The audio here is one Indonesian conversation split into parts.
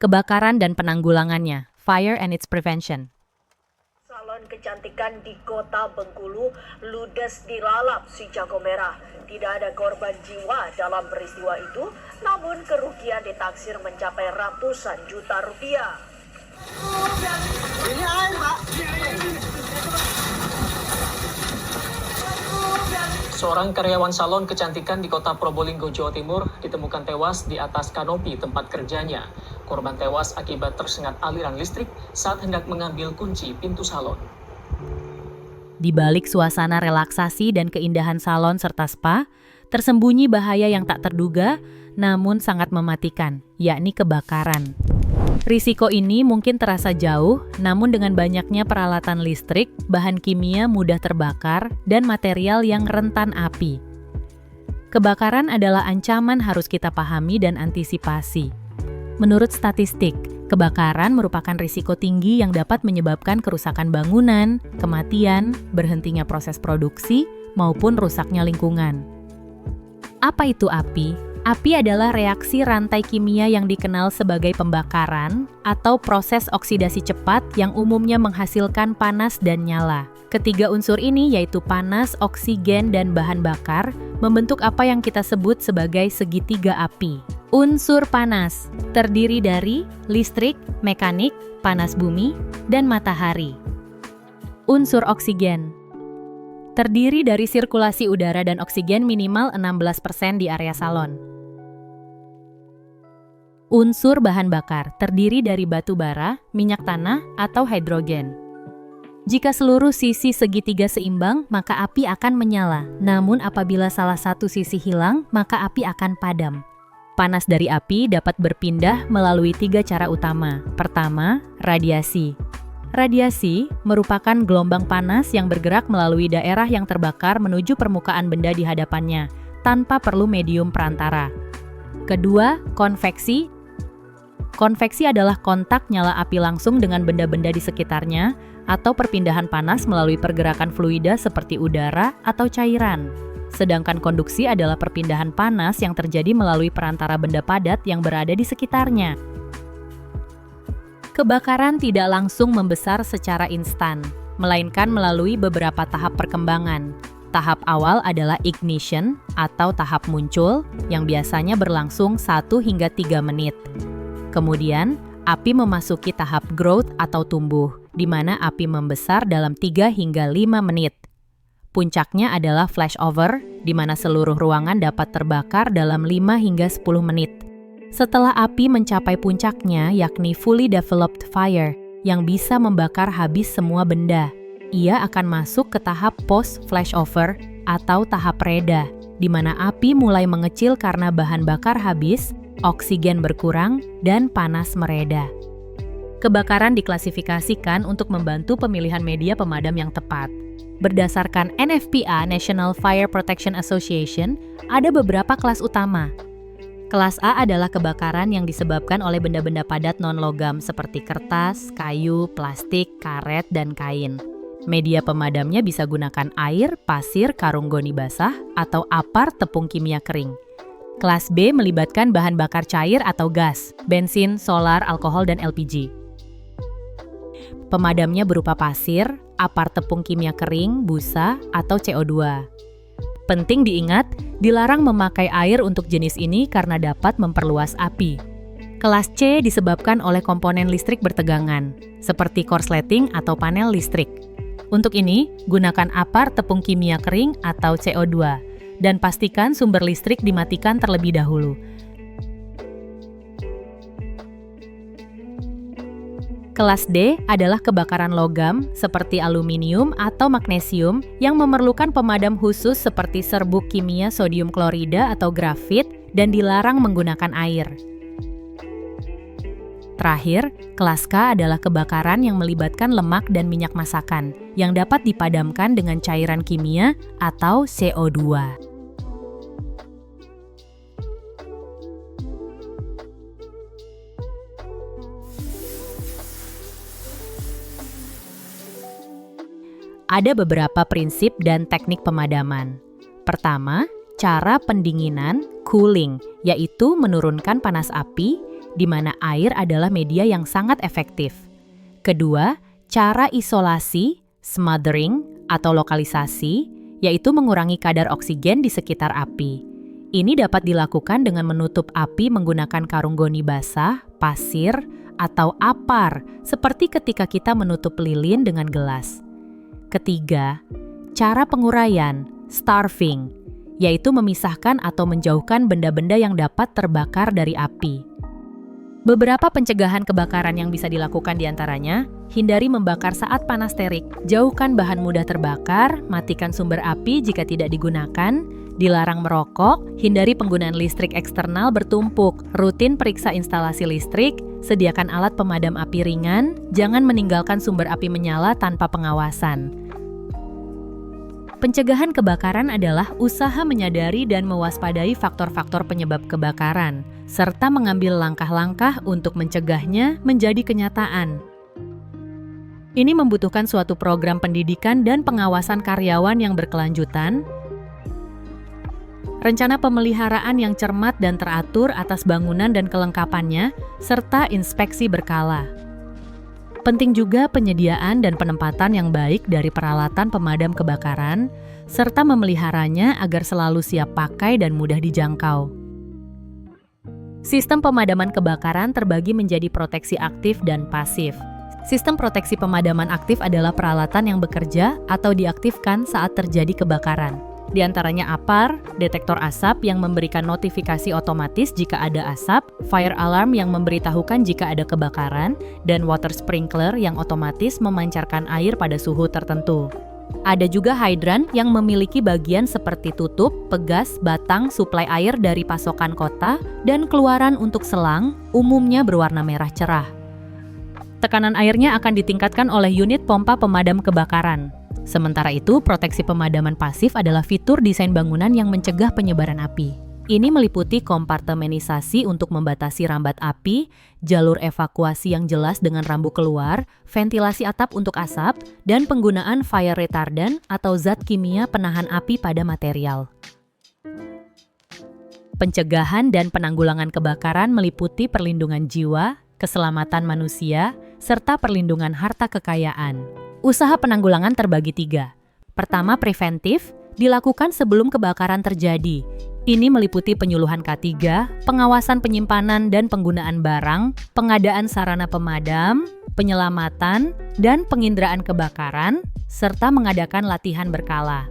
Kebakaran dan penanggulangannya, Fire and its Prevention. Salon kecantikan di kota Bengkulu ludes dilalap si jago merah. Tidak ada korban jiwa dalam peristiwa itu, namun kerugian ditaksir mencapai ratusan juta rupiah. Seorang karyawan salon kecantikan di kota Probolinggo, Jawa Timur ditemukan tewas di atas kanopi tempat kerjanya. Korban tewas akibat tersengat aliran listrik saat hendak mengambil kunci pintu salon. Di balik suasana relaksasi dan keindahan salon serta spa, tersembunyi bahaya yang tak terduga namun sangat mematikan, yakni kebakaran. Risiko ini mungkin terasa jauh, namun dengan banyaknya peralatan listrik, bahan kimia mudah terbakar, dan material yang rentan api. Kebakaran adalah ancaman harus kita pahami dan antisipasi. Menurut statistik, kebakaran merupakan risiko tinggi yang dapat menyebabkan kerusakan bangunan, kematian, berhentinya proses produksi, maupun rusaknya lingkungan. Apa itu api? Api adalah reaksi rantai kimia yang dikenal sebagai pembakaran atau proses oksidasi cepat yang umumnya menghasilkan panas dan nyala. Ketiga unsur ini yaitu panas, oksigen, dan bahan bakar membentuk apa yang kita sebut sebagai segitiga api. Unsur panas terdiri dari listrik, mekanik, panas bumi, dan matahari. Unsur oksigen terdiri dari sirkulasi udara dan oksigen minimal 16% di area salon. Unsur bahan bakar terdiri dari batu bara, minyak tanah, atau hidrogen. Jika seluruh sisi segitiga seimbang, maka api akan menyala. Namun apabila salah satu sisi hilang, maka api akan padam. Panas dari api dapat berpindah melalui 3 cara utama. Pertama, radiasi. Radiasi merupakan gelombang panas yang bergerak melalui daerah yang terbakar menuju permukaan benda di hadapannya, tanpa perlu medium perantara. Kedua, konveksi. Konveksi adalah kontak nyala api langsung dengan benda-benda di sekitarnya, atau perpindahan panas melalui pergerakan fluida seperti udara atau cairan. Sedangkan konduksi adalah perpindahan panas yang terjadi melalui perantara benda padat yang berada di sekitarnya. Kebakaran tidak langsung membesar secara instan, melainkan melalui beberapa tahap perkembangan. Tahap awal adalah ignition atau tahap muncul yang biasanya berlangsung 1 hingga 3 menit. Kemudian, api memasuki tahap growth atau tumbuh, di mana api membesar dalam 3 hingga 5 menit. Puncaknya adalah flashover, di mana seluruh ruangan dapat terbakar dalam 5 hingga 10 menit. Setelah api mencapai puncaknya, yakni fully developed fire, yang bisa membakar habis semua benda, ia akan masuk ke tahap post-flashover atau tahap reda, di mana api mulai mengecil karena bahan bakar habis, oksigen berkurang, dan panas mereda. Kebakaran diklasifikasikan untuk membantu pemilihan media pemadam yang tepat. Berdasarkan NFPA (National Fire Protection Association), ada beberapa kelas utama. Kelas A adalah kebakaran yang disebabkan oleh benda-benda padat non-logam seperti kertas, kayu, plastik, karet, dan kain. Media pemadamnya bisa gunakan air, pasir, karung goni basah, atau apar tepung kimia kering. Kelas B melibatkan bahan bakar cair atau gas, bensin, solar, alkohol, dan LPG. Pemadamnya berupa pasir, apar tepung kimia kering, busa, atau CO2. Penting diingat, dilarang memakai air untuk jenis ini karena dapat memperluas api. Kelas C disebabkan oleh komponen listrik bertegangan, seperti korsleting atau panel listrik. Untuk ini, gunakan apar tepung kimia kering atau CO2, dan pastikan sumber listrik dimatikan terlebih dahulu. Kelas D adalah kebakaran logam seperti aluminium atau magnesium yang memerlukan pemadam khusus seperti serbuk kimia sodium klorida atau grafit dan dilarang menggunakan air. Terakhir, kelas K adalah kebakaran yang melibatkan lemak dan minyak masakan yang dapat dipadamkan dengan cairan kimia atau CO2. Ada beberapa prinsip dan teknik pemadaman. Pertama, cara pendinginan, cooling, yaitu menurunkan panas api di mana air adalah media yang sangat efektif. Kedua, cara isolasi, smothering, atau lokalisasi, yaitu mengurangi kadar oksigen di sekitar api. Ini dapat dilakukan dengan menutup api menggunakan karung goni basah, pasir, atau apar, seperti ketika kita menutup lilin dengan gelas. Ketiga, cara penguraian, starving, yaitu memisahkan atau menjauhkan benda-benda yang dapat terbakar dari api. Beberapa pencegahan kebakaran yang bisa dilakukan diantaranya, hindari membakar saat panas terik, jauhkan bahan mudah terbakar, matikan sumber api jika tidak digunakan, dilarang merokok, hindari penggunaan listrik eksternal bertumpuk, rutin periksa instalasi listrik, sediakan alat pemadam api ringan, jangan meninggalkan sumber api menyala tanpa pengawasan. Pencegahan kebakaran adalah usaha menyadari dan mewaspadai faktor-faktor penyebab kebakaran, serta mengambil langkah-langkah untuk mencegahnya menjadi kenyataan. Ini membutuhkan suatu program pendidikan dan pengawasan karyawan yang berkelanjutan, rencana pemeliharaan yang cermat dan teratur atas bangunan dan kelengkapannya, serta inspeksi berkala. Penting juga penyediaan dan penempatan yang baik dari peralatan pemadam kebakaran, serta memeliharanya agar selalu siap pakai dan mudah dijangkau. Sistem pemadaman kebakaran terbagi menjadi proteksi aktif dan pasif. Sistem proteksi pemadaman aktif adalah peralatan yang bekerja atau diaktifkan saat terjadi kebakaran. Di antaranya apar, detektor asap yang memberikan notifikasi otomatis jika ada asap, fire alarm yang memberitahukan jika ada kebakaran, dan water sprinkler yang otomatis memancarkan air pada suhu tertentu. Ada juga hydrant yang memiliki bagian seperti tutup, pegas, batang, suplai air dari pasokan kota, dan keluaran untuk selang, umumnya berwarna merah cerah. Tekanan airnya akan ditingkatkan oleh unit pompa pemadam kebakaran. Sementara itu, proteksi pemadaman pasif adalah fitur desain bangunan yang mencegah penyebaran api. Ini meliputi kompartemenisasi untuk membatasi rambat api, jalur evakuasi yang jelas dengan rambu keluar, ventilasi atap untuk asap, dan penggunaan fire retardant atau zat kimia penahan api pada material. Pencegahan dan penanggulangan kebakaran meliputi perlindungan jiwa, keselamatan manusia, serta perlindungan harta kekayaan. Usaha penanggulangan terbagi 3. Pertama, preventif, dilakukan sebelum kebakaran terjadi. Ini meliputi penyuluhan K3, pengawasan penyimpanan dan penggunaan barang, pengadaan sarana pemadam, penyelamatan, dan penginderaan kebakaran, serta mengadakan latihan berkala.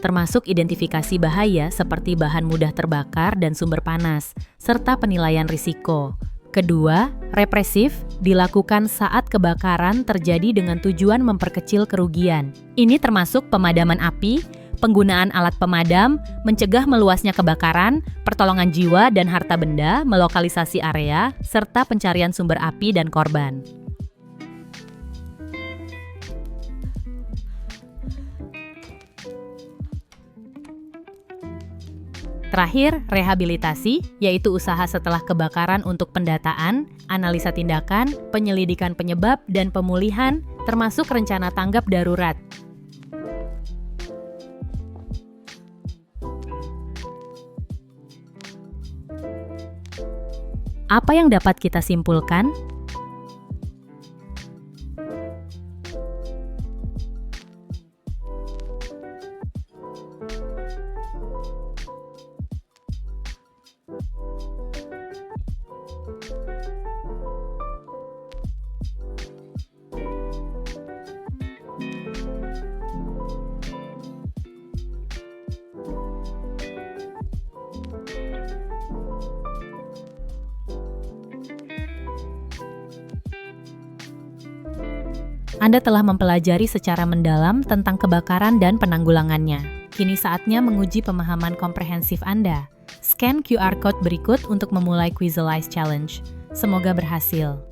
Termasuk identifikasi bahaya seperti bahan mudah terbakar dan sumber panas, serta penilaian risiko. Kedua, represif, dilakukan saat kebakaran terjadi dengan tujuan memperkecil kerugian. Ini termasuk pemadaman api, penggunaan alat pemadam, mencegah meluasnya kebakaran, pertolongan jiwa dan harta benda, melokalisasi area, serta pencarian sumber api dan korban. Terakhir, rehabilitasi, yaitu usaha setelah kebakaran untuk pendataan, analisa tindakan, penyelidikan penyebab, dan pemulihan, termasuk rencana tanggap darurat. Apa yang dapat kita simpulkan? Anda telah mempelajari secara mendalam tentang kebakaran dan penanggulangannya. Kini saatnya menguji pemahaman komprehensif Anda. Scan QR Code berikut untuk memulai Quizalize Challenge. Semoga berhasil.